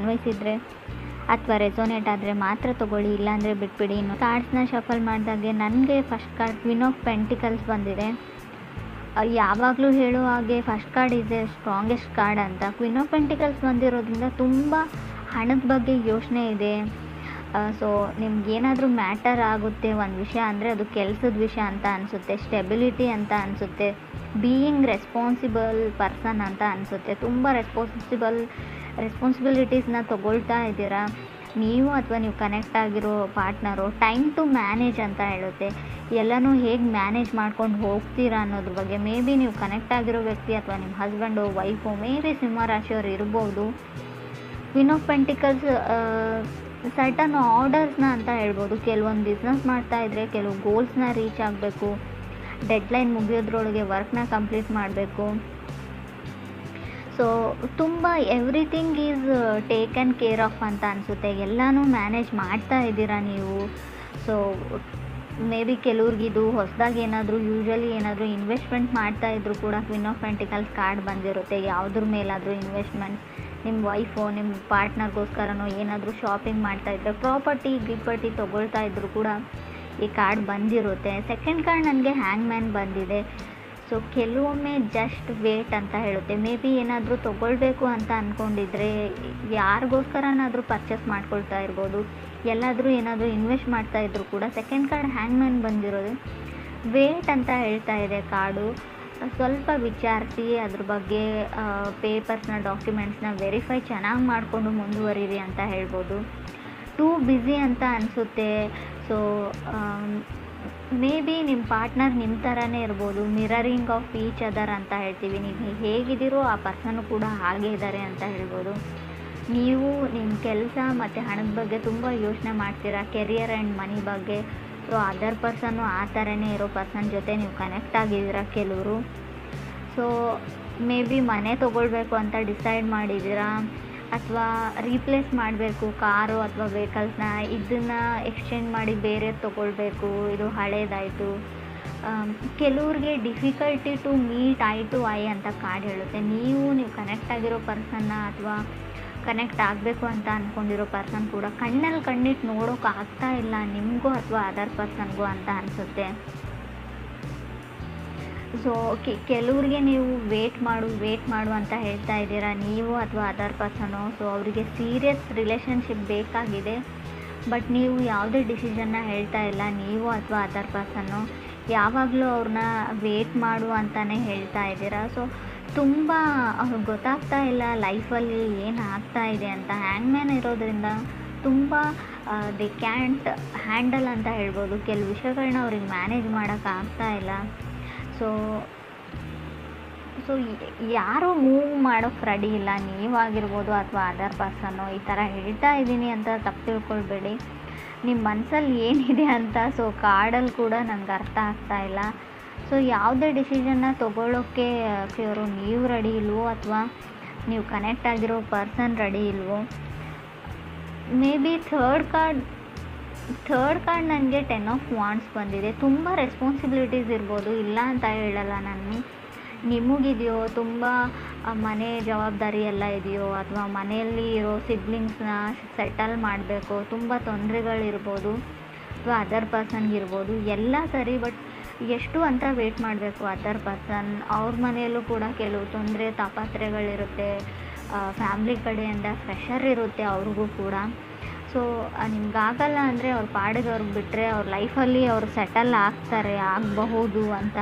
ಅನ್ವಯಿಸಿದರೆ ಅಥವಾ ರೆಸೋನೇಟ್ ಆದರೆ ಮಾತ್ರ ತೊಗೊಳ್ಳಿ, ಇಲ್ಲಾಂದರೆ ಬಿಟ್ಬಿಡಿ. ಇನ್ನು ಕಾರ್ಡ್ಸ್ನ ಶಫಲ್ ಮಾಡಿದಾಗೆ ನನಗೆ first card queen of pentacles ಬಂದಿದೆ. ಯಾವಾಗಲೂ ಹೇಳೋ ಹಾಗೆ first card is A strongest card ಅಂತ. ಕ್ವೀನ್ ಆಫ್ ಪೆಂಟಿಕಲ್ಸ್ ಬಂದಿರೋದ್ರಿಂದ ತುಂಬ ಹಣದ ಬಗ್ಗೆ ಯೋಚನೆ ಇದೆ. ಸೊ ನಿಮ್ಗೇನಾದರೂ ಮ್ಯಾಟರ್ ಆಗುತ್ತೆ ಒಂದು ವಿಷಯ ಅಂದರೆ ಅದು ಕೆಲಸದ ವಿಷಯ ಅಂತ ಅನಿಸುತ್ತೆ, ಸ್ಟೆಬಿಲಿಟಿ ಅಂತ ಅನಿಸುತ್ತೆ, ಬೀಯಿಂಗ್ ರೆಸ್ಪಾನ್ಸಿಬಲ್ ಪರ್ಸನ್ ಅಂತ ಅನಿಸುತ್ತೆ. ತುಂಬ ರೆಸ್ಪಾನ್ಸಿಬಿಲಿಟೀಸ್ನ ತೊಗೊಳ್ತಾ ಇದ್ದೀರಾ ನೀವು ಅಥವಾ ನೀವು ಕನೆಕ್ಟ್ ಆಗಿರೋ ಪಾರ್ಟ್ನರು. ಟೈಮ್ ಟು ಮ್ಯಾನೇಜ್ ಅಂತ ಹೇಳುತ್ತೆ. ಎಲ್ಲನೂ ಹೇಗೆ ಮ್ಯಾನೇಜ್ ಮಾಡ್ಕೊಂಡು ಹೋಗ್ತೀರಾ ಅನ್ನೋದ್ರ ಬಗ್ಗೆ. ಮೇ ಬಿ ನೀವು ಕನೆಕ್ಟ್ ಆಗಿರೋ ವ್ಯಕ್ತಿ ಅಥವಾ ನಿಮ್ಮ ಹಸ್ಬೆಂಡು, ವೈಫು, ಮೇ ಬಿ ಸಿಂಹರಾಶಿಯವರು ಇರ್ಬೋದು. ಕ್ವೀನ್ ಆಫ್ ಪೆಂಟಿಕಲ್ಸ್ ಸರ್ಟನ್ ಆರ್ಡರ್ಸ್ನ ಅಂತ ಹೇಳ್ಬೋದು. ಕೆಲವೊಂದು ಬಿಸ್ನೆಸ್ ಮಾಡ್ತಾಯಿದ್ರೆ ಕೆಲವು ಗೋಲ್ಸ್ನ ರೀಚ್ ಆಗಬೇಕು, ಡೆಡ್ಲೈನ್ ಮುಗಿಯೋದ್ರೊಳಗೆ ವರ್ಕ್ನ ಕಂಪ್ಲೀಟ್ ಮಾಡಬೇಕು. ಸೊ ತುಂಬ everything is taken care of ಅಂತ ಅನಿಸುತ್ತೆ. ಎಲ್ಲನೂ ಮ್ಯಾನೇಜ್ ಮಾಡ್ತಾ ಇದ್ದೀರಾ ನೀವು. ಸೊ ಮೇ ಬಿ ಕೆಲವ್ರಿಗಿದು ಹೊಸದಾಗಿ ಯೂಶ್ವಲಿ ಏನಾದರೂ ಇನ್ವೆಸ್ಟ್ಮೆಂಟ್ ಮಾಡ್ತಾಯಿದ್ರು ಕೂಡ ಕ್ವೀನ್ ಆಫ್ ಪೆಂಟಿಕಲ್ಸ್ ಕಾರ್ಡ್ ಬಂದಿರುತ್ತೆ. ಯಾವುದ್ರ ಮೇಲಾದರೂ ಇನ್ವೆಸ್ಟ್ಮೆಂಟ್, ನಿಮ್ಮ ವೈಫು ನಿಮ್ಮ ಪಾರ್ಟ್ನರ್ಗೋಸ್ಕರನೋ ಏನಾದರೂ ಶಾಪಿಂಗ್ ಮಾಡ್ತಾಯಿದ್ರೆ, ಗಿಫ್ಟಿ ತೊಗೊಳ್ತಾ ಇದ್ರು ಕೂಡ ಈ ಕಾರ್ಡ್ ಬಂದಿರುತ್ತೆ. ಸೆಕೆಂಡ್ ಕಾರ್ಡ್ ನನಗೆ ಹ್ಯಾಂಗ್ಮ್ಯಾನ್ ಬಂದಿದೆ. ಸೊ ಕೆಲವೊಮ್ಮೆ ಜಸ್ಟ್ ವೇಟ್ ಅಂತ ಹೇಳುತ್ತೆ. ಮೇ ಬಿ ಏನಾದರೂ ತೊಗೊಳ್ಬೇಕು ಅಂತ ಅಂದ್ಕೊಂಡಿದ್ರೆ, ಯಾರಿಗೋಸ್ಕರನಾದರೂ ಪರ್ಚೇಸ್ ಮಾಡ್ಕೊಳ್ತಾ ಇರ್ಬೋದು, ಎಲ್ಲಾದರೂ ಏನಾದರೂ ಇನ್ವೆಸ್ಟ್ ಮಾಡ್ತಾಯಿದ್ರು ಕೂಡ ಸೆಕೆಂಡ್ ಕಾರ್ಡ್ ಹ್ಯಾಂಗ್ಮ್ಯಾನ್ ಬಂದಿರೋದು ವೇಟ್ ಅಂತ ಹೇಳ್ತಾ ಇದೆ ಕಾರ್ಡು. ಸ್ವಲ್ಪ ವಿಚಾರಿಸಿ ಅದ್ರ ಬಗ್ಗೆ ಪೇಪರ್ಸ್ನ, ಡಾಕ್ಯುಮೆಂಟ್ಸ್ನ ವೆರಿಫೈ ಚೆನ್ನಾಗಿ ಮಾಡಿಕೊಂಡು ಮುಂದುವರಿರಿ ಅಂತ ಹೇಳ್ಬೋದು. ಟೂ ಬ್ಯುಸಿ ಅಂತ ಅನಿಸುತ್ತೆ. ಸೊ ಮೇ ಬಿ ನಿಮ್ಮ ಪಾರ್ಟ್ನರ್ ನಿಮ್ಮ ಥರನೇ ಇರ್ಬೋದು. ಮಿರರಿಂಗ್ ಆಫ್ ಈಚ್ ಅದರ್ ಅಂತ ಹೇಳ್ತೀವಿ. ನೀವು ಹೇಗಿದ್ದೀರೋ ಆ ಪರ್ಸನ್ನು ಕೂಡ ಹಾಗೇ ಇದ್ದಾರೆ ಅಂತ ಹೇಳ್ಬೋದು. ನೀವು ನಿಮ್ಮ ಕೆಲಸ ಮತ್ತು ಹಣದ ಬಗ್ಗೆ ತುಂಬ ಯೋಚನೆ ಮಾಡ್ತೀರಾ, ಕೆರಿಯರ್ ಆ್ಯಂಡ್ ಮನಿ ಬಗ್ಗೆ. ಸೊ ಅದರ್ ಪರ್ಸನ್ನು ಆ ಥರನೇ ಇರೋ ಪರ್ಸನ್ ಜೊತೆ ನೀವು ಕನೆಕ್ಟ್ ಆಗಿದ್ದೀರಾ ಕೆಲವರು. ಸೊ ಮೇ ಬಿ ಮನೆ ತೊಗೊಳ್ಬೇಕು ಅಂತ ಡಿಸೈಡ್ ಮಾಡಿದ್ದೀರಾ, ಅಥವಾ ರೀಪ್ಲೇಸ್ ಮಾಡಬೇಕು ಕಾರು ಅಥವಾ ವೆಹಿಕಲ್ಸ್ನ, ಇದನ್ನು ಎಕ್ಸ್ಚೇಂಜ್ ಮಾಡಿ ಬೇರೆ ತೊಗೊಳ್ಬೇಕು, ಇದು ಹಳೇದಾಯಿತು. ಕೆಲವ್ರಿಗೆ difficulty to meet eye to eye ಅಂತ ಕಾರ್ಡ್ ಹೇಳುತ್ತೆ. ನೀವು ಕನೆಕ್ಟ್ ಆಗಿರೋ ಪರ್ಸನ್ನ ಅಥವಾ ಕನೆಕ್ಟ್ ಆಗಬೇಕು ಅಂತ ಅಂದ್ಕೊಂಡಿರೋ ಪರ್ಸನ್ ಕೂಡ ಕಣ್ಣಲ್ಲಿ ಕಣ್ಣಿಟ್ಟು ನೋಡೋಕೆ ಆಗ್ತಾ ಇಲ್ಲ ನಿಮಗೂ ಅಥವಾ ಅದರ್ ಪರ್ಸನ್ಗೂ ಅಂತ ಅನಿಸುತ್ತೆ. ಸೊ ಕೆಲವ್ರಿಗೆ ನೀವು ವೇಟ್ ಮಾಡು ಅಂತ ಹೇಳ್ತಾ ಇದ್ದೀರಾ ನೀವು ಅಥವಾ ಅದರ್ ಪರ್ಸನು. ಸೊ ಅವರಿಗೆ ಸೀರಿಯಸ್ ರಿಲೇಷನ್ಶಿಪ್ ಬೇಕಾಗಿದೆ, ಬಟ್ ನೀವು ಯಾವುದೇ ಡಿಸಿಷನ್ನ ಹೇಳ್ತಾ ಇಲ್ಲ ನೀವು ಅಥವಾ ಅದರ್ ಪರ್ಸನ್ನು. ಯಾವಾಗಲೂ ಅವ್ರನ್ನ ವೇಟ್ ಮಾಡು ಅಂತಲೇ ಹೇಳ್ತಾ ಇದ್ದೀರಾ. ಸೊ ತುಂಬ ಅವ್ರಿಗೆ ಗೊತ್ತಾಗ್ತಾ ಇಲ್ಲ ಲೈಫಲ್ಲಿ ಏನು ಆಗ್ತಾ ಇದೆ ಅಂತ. ಹ್ಯಾಂಗ್ಮ್ಯಾನ್ ಇರೋದ್ರಿಂದ ತುಂಬ ದೇ ಕ್ಯಾಂಟ್ ಹ್ಯಾಂಡಲ್ ಅಂತ ಹೇಳ್ಬೋದು. ಕೆಲವು ವಿಷಯಗಳನ್ನ ಅವ್ರಿಗೆ ಮ್ಯಾನೇಜ್ ಮಾಡೋಕ್ಕಾಗ್ತಾ ಇಲ್ಲ. ಸೊ ಯಾರೂ ಮೂವ್ ಮಾಡೋಕ್ಕೆ ರೆಡಿ ಇಲ್ಲ, ನೀವಾಗಿರ್ಬೋದು ಅಥವಾ ಅದರ್ ಪರ್ಸನ್ನು. ಈ ಥರ ಹೇಳ್ತಾ ಇದ್ದೀನಿ ಅಂತ ತಪ್ಪು ತಿಳ್ಕೊಳ್ಬೇಡಿ, ನಿಮ್ಮ ಮನಸ್ಸಲ್ಲಿ ಏನಿದೆ ಅಂತ. ಸೊ ಕಾರ್ಡಲ್ಲಿ ಕೂಡ ನನಗೆ ಅರ್ಥ ಆಗ್ತಾ ಇಲ್ಲ. ಸೊ ಯಾವುದೇ ಡಿಸಿಷನ್ನ ತೊಗೊಳ್ಳೋಕ್ಕೆ ಅವರು ನೀವು ರೆಡಿ ಇಲ್ವೋ ಅಥವಾ ನೀವು ಕನೆಕ್ಟ್ ಆಗಿರೋ ಪರ್ಸನ್ ರೆಡಿ ಇಲ್ವೋ. ಮೇ ಬಿ ಥರ್ಡ್ ಕಾರ್ಡ್ ನನಗೆ 10 ಆಫ್ ವಾಂಡ್ಸ್ ಬಂದಿದೆ. ತುಂಬ ರೆಸ್ಪಾನ್ಸಿಬಿಲಿಟೀಸ್ ಇರ್ಬೋದು, ಇಲ್ಲ ಅಂತ ಹೇಳಲ್ಲ ನಾನು. ನಿಮಗಿದೆಯೋ ತುಂಬ ಮನೆ ಜವಾಬ್ದಾರಿ ಎಲ್ಲ ಇದೆಯೋ, ಅಥವಾ ಮನೆಯಲ್ಲಿ ಇರೋ ಸಿಬ್ಲಿಂಗ್ಸ್ನ ಸೆಟಲ್ ಮಾಡಬೇಕು, ತುಂಬ ತೊಂದರೆಗಳಿರ್ಬೋದು, ಅಥವಾ ಅದರ್ ಪರ್ಸನ್ಗಿರ್ಬೋದು, ಎಲ್ಲ ಸರಿ. ಬಟ್ ಎಷ್ಟು ಅಂತ ವೇಟ್ ಮಾಡಬೇಕು ಅದರ್ ಪರ್ಸನ್. ಅವ್ರ ಮನೆಯಲ್ಲೂ ಕೂಡ ಕೆಲವು ತೊಂದರೆ ತಾಪತ್ರಯಗಳಿರುತ್ತೆ, ಫ್ಯಾಮ್ಲಿ ಕಡೆಯಿಂದ ಪ್ರೆಷರ್ ಇರುತ್ತೆ ಅವ್ರಿಗೂ ಕೂಡ. ಸೊ ನಿಮ್ಗಾಗಲ್ಲ ಅಂದರೆ ಅವ್ರ ಪಾಡಿಗೆ ಅವ್ರಿಗೆ ಬಿಟ್ಟರೆ ಅವ್ರ ಲೈಫಲ್ಲಿ ಅವ್ರು ಸೆಟಲ್ ಆಗಬಹುದು ಅಂತ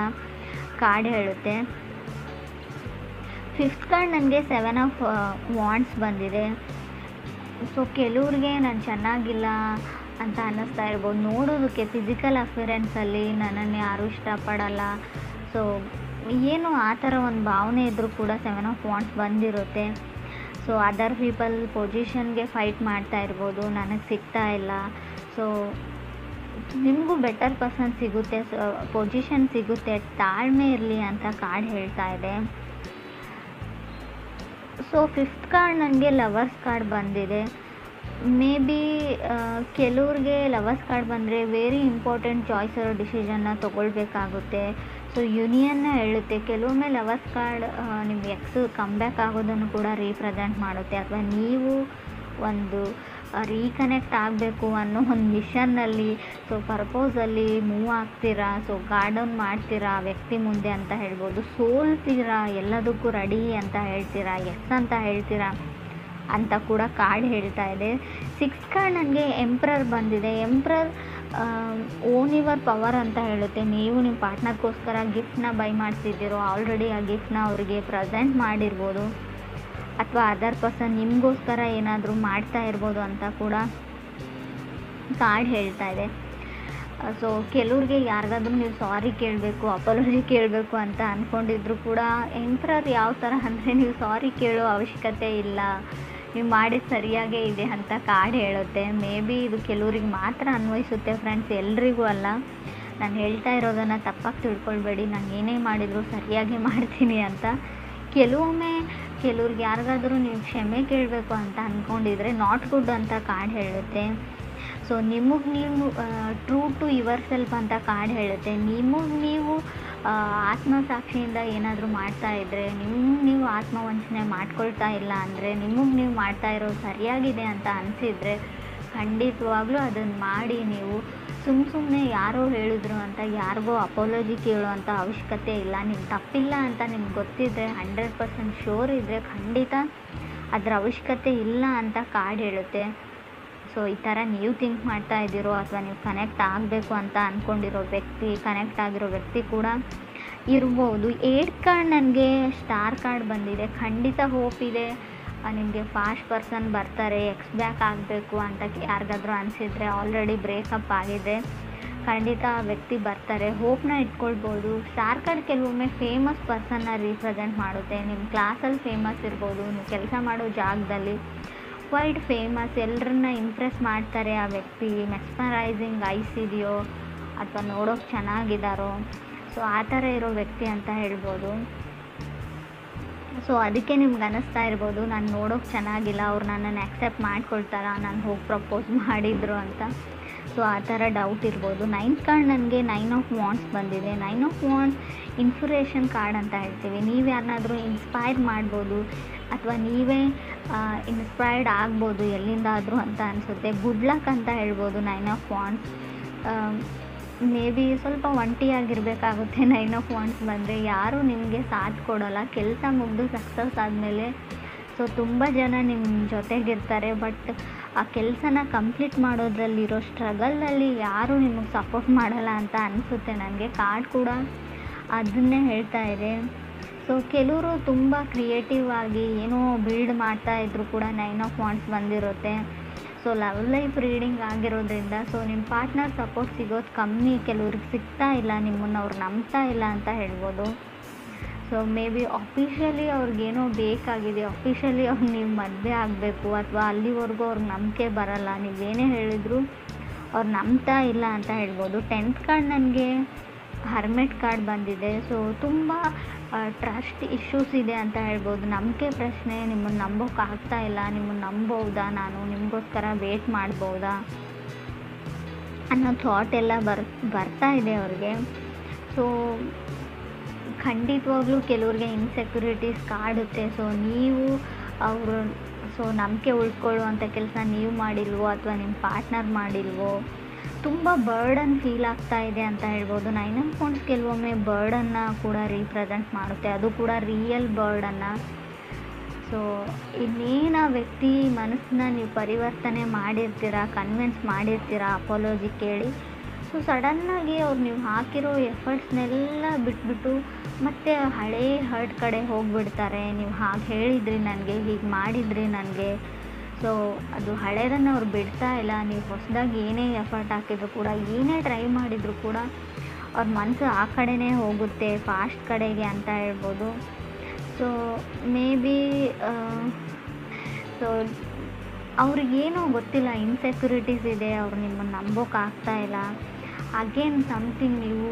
ಕಾರ್ಡ್ ಹೇಳುತ್ತೆ. ಫಿಫ್ತ್ ಕಾರ್ಡ್ ನನಗೆ 7 ಆಫ್ ವಾಂಡ್ಸ್ ಬಂದಿದೆ. ಸೊ ಕೆಲವ್ರಿಗೆ ನಾನು ಚೆನ್ನಾಗಿಲ್ಲ ಅಂತ ಅನ್ನಿಸ್ತಾ ಇರ್ಬೋದು. ನೋಡೋದಕ್ಕೆ ಫಿಸಿಕಲ್ ಅಫಿಯರೆನ್ಸಲ್ಲಿ ನನ್ನನ್ನು ಯಾರೂ ಇಷ್ಟಪಡಲ್ಲ, ಸೊ ಏನು ಆ ಥರ ಒಂದು ಭಾವನೆ ಇದ್ದರೂ ಕೂಡ 7 ಆಫ್ ವಾಂಡ್ಸ್ ಬಂದಿರುತ್ತೆ. ಸೊ ಅದರ್ ಪೀಪಲ್ ಪೊಸಿಷನ್ಗೆ ಫೈಟ್ ಮಾಡ್ತಾ ಇರ್ಬೋದು, ನನಗೆ ಸಿಗ್ತಾ ಇಲ್ಲ. ಸೊ ನಿಮಗೂ ಬೆಟರ್ ಪರ್ಸನ್ ಸಿಗುತ್ತೆ, ಪೊಸಿಷನ್ ಸಿಗುತ್ತೆ, ತಾಳ್ಮೆ ಇರಲಿ ಅಂತ ಕಾರ್ಡ್ ಹೇಳ್ತಾ ಇದೆ. ಸೊ ಫಿಫ್ತ್ ಕಾರ್ಡ್ ನನಗೆ ಲವರ್ಸ್ ಕಾರ್ಡ್ ಬಂದಿದೆ. ಮೇ ಬಿ ಕೆಲವ್ರಿಗೆ ಲವರ್ಸ್ ಕಾರ್ಡ್ ಬಂದರೆ ವೆರಿ ಇಂಪಾರ್ಟೆಂಟ್ ಚಾಯ್ಸ್ ಇರೋ ಡಿಸಿಷನ್ನ ತೊಗೊಳ್ಬೇಕಾಗುತ್ತೆ. ಸೊ ಯೂನಿಯನ್ನ ಹೇಳುತ್ತೆ. ಕೆಲವೊಮ್ಮೆ ಲವರ್ಸ್ ಕಾರ್ಡ್ ನಿಮ್ಮ ಎಕ್ಸ್ ಕಮ್ಬ್ಯಾಕ್ ಆಗೋದನ್ನು ಕೂಡ ರೀಪ್ರೆಸೆಂಟ್ ಮಾಡುತ್ತೆ, ಅಥವಾ ನೀವು ಒಂದು ರೀಕನೆಕ್ಟ್ ಆಗಬೇಕು ಅನ್ನೋ ಒಂದು ಮಿಷನ್ನಲ್ಲಿ ಪರ್ಪೋಸಲ್ಲಿ ಮೂವ್ ಆಗ್ತೀರಾ. ಗಾರ್ಡನ್ ಮಾಡ್ತೀರಾ ಆ ವ್ಯಕ್ತಿ ಮುಂದೆ ಅಂತ ಹೇಳ್ಬೋದು. ಸೋಲ್ತೀರಾ, ಎಲ್ಲದಕ್ಕೂ ರೆಡಿ ಅಂತ ಹೇಳ್ತೀರಾ, ಎಸ್ ಅಂತ ಹೇಳ್ತೀರಾ ಅಂತ ಕೂಡ ಕಾರ್ಡ್ ಹೇಳ್ತಾ ಇದೆ. 6 ಕಾರ್ಡ್ ನನಗೆ ಎಂಪ್ರರ್ ಬಂದಿದೆ. ಎಂಪ್ರರ್ ಓನ್ ಯುವರ್ ಪವರ್ ಅಂತ ಹೇಳುತ್ತೆ. ನೀವು ನಿಮ್ಮ ಪಾರ್ಟ್ನರ್ಗೋಸ್ಕರ ಗಿಫ್ಟ್ನ ಬೈ ಮಾಡ್ತಿದ್ದೀರೋ, ಆಲ್ರೆಡಿ ಆ ಗಿಫ್ಟ್ನ ಅವರಿಗೆ ಪ್ರೆಸೆಂಟ್ ಮಾಡಿರ್ಬೋದು, ಅಥವಾ ಅದರ್ ಪರ್ಸನ್ ನಿಮಗೋಸ್ಕರ ಏನಾದರೂ ಮಾಡ್ತಾ ಇರ್ಬೋದು ಅಂತ ಕೂಡ ಕಾರ್ಡ್ ಹೇಳ್ತಾ ಇದೆ. ಕೆಲವ್ರಿಗೆ ಯಾರಿಗಾದ್ರೂ ನೀವು ಸಾರಿ ಕೇಳಬೇಕು, ಅಪಾಲಜಿ ಕೇಳಬೇಕು ಅಂತ ಅಂದ್ಕೊಂಡಿದ್ರು ಕೂಡ ಎಂಪ್ರರ್ ಯಾವ ಥರ ಅಂದರೆ ನೀವು ಸಾರಿ ಕೇಳೋ ಅವಶ್ಯಕತೆ ಇಲ್ಲ, ನೀವು ಮಾಡಿದ ಸರಿಯಾಗೇ ಇದೆ ಅಂತ ಕಾರ್ಡ್ ಹೇಳುತ್ತೆ. ಮೇ ಬಿ ಇದು ಕೆಲವ್ರಿಗೆ ಮಾತ್ರ ಅನ್ವಯಿಸುತ್ತೆ ಫ್ರೆಂಡ್ಸ್, ಎಲ್ರಿಗೂ ಅಲ್ಲ. ನಾನು ಹೇಳ್ತಾ ಇರೋದನ್ನು ತಪ್ಪಾಗಿ ತಿಳ್ಕೊಳ್ಬೇಡಿ, ನಾನು ಏನೇ ಮಾಡಿದರೂ ಸರಿಯಾಗಿ ಮಾಡ್ತೀನಿ ಅಂತ. ಕೆಲವೊಮ್ಮೆ ಕೆಲವ್ರಿಗೆ ಯಾರಿಗಾದ್ರೂ ನೀವು ಕ್ಷಮೆ ಕೇಳಬೇಕು ಅಂತ ಅಂದ್ಕೊಂಡಿದ್ರೆ ನಾಟ್ ಗುಡ್ ಅಂತ ಕಾರ್ಡ್ ಹೇಳುತ್ತೆ. ನಿಮಗೆ ನೀವು ಟ್ರೂ ಟು ಯುವರ್ ಸೆಲ್ಫ್ ಅಂತ ಕಾರ್ಡ್ ಹೇಳುತ್ತೆ. ನಿಮಗೆ ನೀವು ಆತ್ಮಸಾಕ್ಷಿಯಿಂದ ಏನಾದರೂ ಮಾಡ್ತಾ ಇದ್ದರೆ, ನಿಮಗೆ ನೀವು ಆತ್ಮವಂಚನೆ ಮಾಡ್ಕೊಳ್ತಾ ಇಲ್ಲ ಅಂದರೆ, ನಿಮಗೆ ನೀವು ಮಾಡ್ತಾ ಇರೋದು ಸರಿಯಾಗಿದೆ ಅಂತ ಅನಿಸಿದರೆ ಖಂಡಿತವಾಗ್ಲೂ ಅದನ್ನು ಮಾಡಿ. ನೀವು ಸುಮ್ಮನೆ ಯಾರೋ ಹೇಳಿದ್ರು ಅಂತ ಯಾರಿಗೋ ಅಪಾಲಜಿ ಕೇಳೋವಂಥ ಅವಶ್ಯಕತೆ ಇಲ್ಲ. ನಿಮ್ಮ ತಪ್ಪಿಲ್ಲ ಅಂತ ನಿಮ್ಗೆ ಗೊತ್ತಿದ್ದರೆ, 100% ಶ್ಯೂರ್ ಇದ್ದರೆ ಖಂಡಿತ ಅದರ ಅವಶ್ಯಕತೆ ಇಲ್ಲ ಅಂತ ಕಾರ್ಡ್ ಹೇಳುತ್ತೆ. ಈ ಥರ ನೀವು ಥಿಂಕ್ ಮಾಡ್ತಾ ಇದ್ದೀರೋ, ಅಥವಾ ನೀವು ಕನೆಕ್ಟ್ ಆಗಬೇಕು ಅಂತ ಅಂದ್ಕೊಂಡಿರೋ ವ್ಯಕ್ತಿ, ಕನೆಕ್ಟ್ ಆಗಿರೋ ವ್ಯಕ್ತಿ ಕೂಡ ಇರ್ಬೋದು. 8 ಕಾರ್ಡ್ ನನಗೆ ಸ್ಟಾರ್ ಕಾರ್ಡ್ ಬಂದಿದೆ. ಖಂಡಿತ ಹೋಪ್ ಇದೆ, ನಿಮಗೆ ಫಾಸ್ಟ್ ಪರ್ಸನ್ ಬರ್ತಾರೆ. ಎಕ್ಸ್ ಬ್ಯಾಕ್ ಆಗಬೇಕು ಅಂತ ಯಾರಿಗಾದ್ರೂ ಅನಿಸಿದರೆ, ಆಲ್ರೆಡಿ ಬ್ರೇಕಪ್ ಆಗಿದೆ, ಖಂಡಿತ ಆ ವ್ಯಕ್ತಿ ಬರ್ತಾರೆ. ಹೋಪ್ನ ಇಟ್ಕೊಳ್ಬೋದು. ಸ್ಟಾರ್ ಕಾರ್ಡ್ ಕೆಲವೊಮ್ಮೆ ಫೇಮಸ್ ಪರ್ಸನ್ನ ರೀಪ್ರೆಸೆಂಟ್ ಮಾಡುತ್ತೆ. ನಿಮ್ಮ ಕ್ಲಾಸಲ್ಲಿ ಫೇಮಸ್ ಇರ್ಬೋದು, ನೀವು ಕೆಲಸ ಮಾಡೋ ಜಾಗದಲ್ಲಿ ವೈಡ್ ಫೇಮಸ್, ಎಲ್ಲರನ್ನ ಇಂಪ್ರೆಸ್ ಮಾಡ್ತಾರೆ ಆ ವ್ಯಕ್ತಿ. ಮೆಸ್ಮರೈಸಿಂಗ್ ಐಸ್ ಇದೆಯೋ, ಅಥವಾ ನೋಡೋಕೆ ಚೆನ್ನಾಗಿದ್ದಾರೋ, ಆ ಥರ ಇರೋ ವ್ಯಕ್ತಿ ಅಂತ ಹೇಳ್ಬೋದು. ಅದಕ್ಕೆ ನಿಮ್ಗೆ ಅನ್ನಿಸ್ತಾ ಇರ್ಬೋದು, ನಾನು ನೋಡೋಕೆ ಚೆನ್ನಾಗಿಲ್ಲ, ಅವ್ರು ನನ್ನನ್ನು ಆ್ಯಕ್ಸೆಪ್ಟ್ ಮಾಡ್ಕೊಳ್ತಾರಾ, ನಾನು ಹೋಗಿ ಪ್ರಪೋಸ್ ಮಾಡಿದ್ರು ಅಂತ. ಆ ಥರ ಡೌಟ್ ಇರ್ಬೋದು. 9th ಕಾರ್ಡ್ ನನಗೆ 9 ಆಫ್ ವಾಂಡ್ಸ್ ಬಂದಿದೆ. 9 ಆಫ್ ವಾಂಡ್ಸ್ ಇನ್ಸ್ಪಿರೇಷನ್ ಕಾರ್ಡ್ ಅಂತ ಹೇಳ್ತೀವಿ. ನೀವು ಯಾರನ್ನಾದರೂ ಇನ್ಸ್ಪೈರ್ ಮಾಡ್ಬೋದು, ಅಥವಾ ನೀವೇ ಇನ್ಸ್ಪೈರ್ಡ್ ಆಗ್ಬೋದು ಎಲ್ಲಿಂದಾದರೂ ಅಂತ ಅನಿಸುತ್ತೆ. ಗುಡ್ ಲಕ್ ಅಂತ ಹೇಳ್ಬೋದು. 9 ಆಫ್ ವಾಂಡ್ಸ್ ಮೇ ಬಿ ಸ್ವಲ್ಪ ಒಂಟಿಯಾಗಿರಬೇಕಾಗುತ್ತೆ. 9 ಆಫ್ ವಾಂಡ್ಸ್ ಬಂದರೆ ಯಾರೂ ನಿಮಗೆ ಸಾಥ್ ಕೊಡೋಲ್ಲ. ಕೆಲಸ ಮುಗಿದು ಸಕ್ಸಸ್ ಆದಮೇಲೆ ತುಂಬ ಜನ ನಿಮ್ಮ ಜೊತೆಗಿರ್ತಾರೆ, ಬಟ್ ಆ ಕೆಲಸನ ಕಂಪ್ಲೀಟ್ ಮಾಡೋದ್ರಲ್ಲಿರೋ ಸ್ಟ್ರಗಲಲ್ಲಿ ಯಾರೂ ನಿಮಗೆ ಸಪೋರ್ಟ್ ಮಾಡಲ್ಲ ಅಂತ ಅನಿಸುತ್ತೆ ನನಗೆ. ಕಾರ್ಡ್ ಕೂಡ ಅದನ್ನೇ ಹೇಳ್ತಾ ಇದೆ. ಕೆಲವರು ತುಂಬ ಕ್ರಿಯೇಟಿವ್ ಆಗಿ ಏನೋ ಬಿಲ್ಡ್ ಮಾಡ್ತಾಯಿದ್ರು ಕೂಡ 9 ಆಫ್ ವಾಂಡ್ಸ್ ಬಂದಿರುತ್ತೆ. ಲವ್ ಲೈಫ್ ರೀಡಿಂಗ್ ಆಗಿರೋದ್ರಿಂದ ನಿಮ್ಮ ಪಾರ್ಟ್ನರ್ ಸಪೋರ್ಟ್ ಸಿಗೋದು ಕಮ್ಮಿ, ಕೆಲವ್ರಿಗೆ ಸಿಗ್ತಾ ಇಲ್ಲ, ನಿಮ್ಮನ್ನು ಅವ್ರು ನಂಬ್ತಾ ಇಲ್ಲ ಅಂತ ಹೇಳ್ಬೋದು. ಮೇ ಬಿ ಅಫಿಷಿಯಲಿ ಅವ್ರಿಗೇನೋ ಬೇಕಾಗಿದೆ, ಅಫಿಷಿಯಲಿ ಅವ್ರು ನೀವು ಮದುವೆ ಆಗಬೇಕು, ಅಥವಾ ಅಲ್ಲಿವರೆಗೂ ಅವ್ರಿಗೆ ನಂಬಿಕೆ ಬರಲ್ಲ, ನೀವೇನೇ ಹೇಳಿದ್ರು ಅವ್ರು ನಂಬ್ತಾ ಇಲ್ಲ ಅಂತ ಹೇಳ್ಬೋದು. 10th ಕಾರ್ಡ್ ನನಗೆ ಹರ್ಮೆಟ್ ಕಾರ್ಡ್ ಬಂದಿದೆ. ತುಂಬ ಟ್ರಸ್ಟ್ ಇಶ್ಯೂಸ್ ಇದೆ ಅಂತ ಹೇಳ್ಬೋದು. ನಂಬಿಕೆ ಪ್ರಶ್ನೆ, ನಿಮ್ಮನ್ನು ನಂಬೋಕೆ ಆಗ್ತಾ ಇಲ್ಲ, ನಿಮ್ಮನ್ನು ನಂಬೋದಾ, ನಾನು ನಿಮಗೋಸ್ಕರ ವೇಟ್ ಮಾಡ್ಬೋದಾ ಅನ್ನೋ ಥಾಟ್ ಎಲ್ಲ ಬರ್ತಾ ಇದೆ ಅವ್ರಿಗೆ. ಖಂಡಿತವಾಗ್ಲೂ ಕೆಲವ್ರಿಗೆ ಇನ್ಸೆಕ್ಯೂರಿಟೀಸ್ ಕಾಡುತ್ತೆ. ನೀವು ಅವರು ನಂಬಿಕೆ ಉಳ್ಕೊಳ್ಳುವಂಥ ಕೆಲಸ ನೀವು ಮಾಡಿಲ್ವೋ, ಅಥವಾ ನಿಮ್ಮ ಪಾರ್ಟ್ನರ್ ಮಾಡಿಲ್ವೋ, ತುಂಬ ಬರ್ಡನ್ ಫೀಲ್ ಆಗ್ತಾ ಇದೆ ಅಂತ ಹೇಳ್ಬೋದು. 9 ಆಫ್ ವಾಂಡ್ಸ್ ಕೆಲವೊಮ್ಮೆ ಬರ್ಡನ್ನು ಕೂಡ ರೀಪ್ರೆಸೆಂಟ್ ಮಾಡುತ್ತೆ, ಅದು ಕೂಡ ರಿಯಲ್ ಬರ್ಡನ್ನು. ಇನ್ನೇನು ಆ ವ್ಯಕ್ತಿ ಮನಸ್ಸನ್ನ ನೀವು ಪರಿವರ್ತನೆ ಮಾಡಿರ್ತೀರ, ಕನ್ವಿನ್ಸ್ ಮಾಡಿರ್ತೀರ ಅಪಾಲಜಿ ಕೇಳಿ. ಸಡನ್ನಾಗಿ ಅವ್ರು ನೀವು ಹಾಕಿರೋ ಎಫರ್ಟ್ಸ್ನೆಲ್ಲ ಬಿಟ್ಬಿಟ್ಟು ಮತ್ತೆ ಹಳೇ ಹರ್ಟ್ ಕಡೆ ಹೋಗಿಬಿಡ್ತಾರೆ. ನೀವು ಹಾಗೆ ಹೇಳಿದ್ರಿ ನನಗೆ, ಹೀಗೆ ಮಾಡಿದ್ರಿ ನನಗೆ, ಅದು ಹಳೇದನ್ನು ಅವ್ರು ಬಿಡ್ತಾ ಇಲ್ಲ. ನೀವು ಹೊಸದಾಗಿ ಏನೇ ಎಫರ್ಟ್ ಹಾಕಿದ್ರು ಕೂಡ, ಏನೇ ಟ್ರೈ ಮಾಡಿದರೂ ಕೂಡ ಅವ್ರ ಮನಸ್ಸು ಆ ಕಡೆನೇ ಹೋಗುತ್ತೆ, ಫಾಸ್ಟ್ ಕಡೆಗೆ ಅಂತ ಹೇಳ್ಬೋದು. ಮೇ ಬಿ ಅವ್ರಿಗೇನೋ ಗೊತ್ತಿಲ್ಲ, ಇನ್ಸೆಕ್ಯೂರಿಟೀಸ್ ಇದೆ, ಅವ್ರು ನಿಮ್ಮನ್ನು ನಂಬೋಕ್ಕಾಗ್ತಾ ಇಲ್ಲ. ಅಗೇನ್ ಸಮಥಿಂಗ್, ನೀವು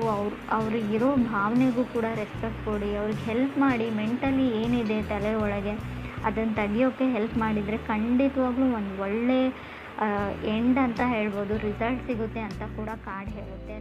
ಅವ್ರಿಗಿರೋ ಭಾವನೆಗೂ ಕೂಡ ರೆಸ್ಪೆಕ್ಟ್ ಕೊಡಿ, ಅವ್ರಿಗೆ ಹೆಲ್ಪ್ ಮಾಡಿ. ಮೆಂಟಲಿ ಏನಿದೆ ತಲೆ ಒಳಗೆ ಅದನ್ನು ತೆಗಿಯೋಕ್ಕೆ ಹೆಲ್ಪ್ ಮಾಡಿದರೆ ಖಂಡಿತವಾಗ್ಲೂ ಒಂದು ಒಳ್ಳೆ ಎಂಡ್ ಅಂತ ಹೇಳ್ಬೋದು, ರಿಸಲ್ಟ್ ಸಿಗುತ್ತೆ ಅಂತ ಕೂಡ ಕಾರ್ಡ್ ಹೇಳುತ್ತೆ.